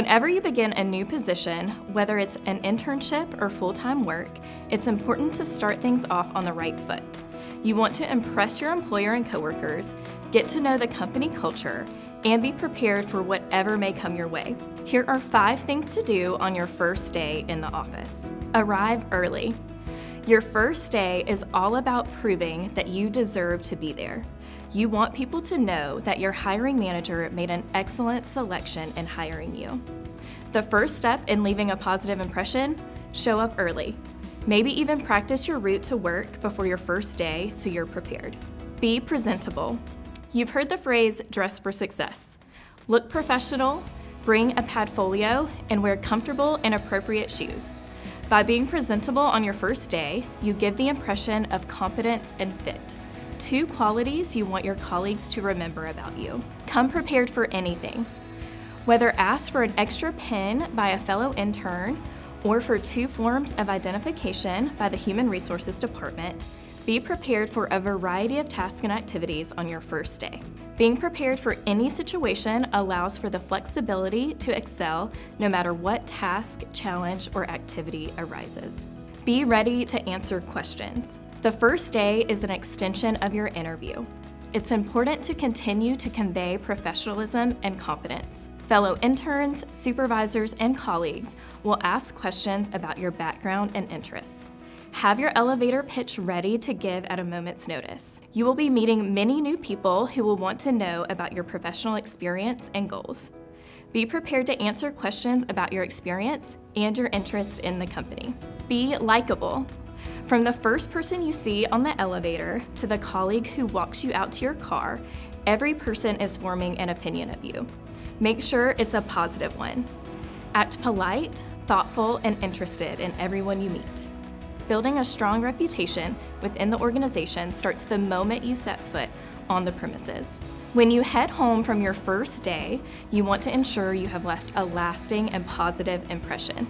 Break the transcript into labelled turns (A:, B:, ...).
A: Whenever you begin a new position, whether it's an internship or full-time work, it's important to start things off on the right foot. You want to impress your employer and coworkers, get to know the company culture, and be prepared for whatever may come your way. Here are 5 things to do on your first day in the office. Arrive early. Your first day is all about proving that you deserve to be there. You want people to know that your hiring manager made an excellent selection in hiring you. The first step in leaving a positive impression, show up early. Maybe even practice your route to work before your first day so you're prepared. Be presentable. You've heard the phrase, dress for success. Look professional, bring a padfolio, and wear comfortable and appropriate shoes. By being presentable on your first day, you give the impression of competence and fit. 2 qualities you want your colleagues to remember about you. Come prepared for anything. Whether asked for an extra pen by a fellow intern or for 2 forms of identification by the Human Resources Department, be prepared for a variety of tasks and activities on your first day. Being prepared for any situation allows for the flexibility to excel no matter what task, challenge, or activity arises. Be ready to answer questions. The first day is an extension of your interview. It's important to continue to convey professionalism and competence. Fellow interns, supervisors, and colleagues will ask questions about your background and interests. Have your elevator pitch ready to give at a moment's notice. You will be meeting many new people who will want to know about your professional experience and goals. Be prepared to answer questions about your experience and your interest in the company. Be likable. From the first person you see on the elevator to the colleague who walks you out to your car, every person is forming an opinion of you. Make sure it's a positive one. Act polite, thoughtful, and interested in everyone you meet. Building a strong reputation within the organization starts the moment you set foot on the premises. When you head home from your first day, you want to ensure you have left a lasting and positive impression.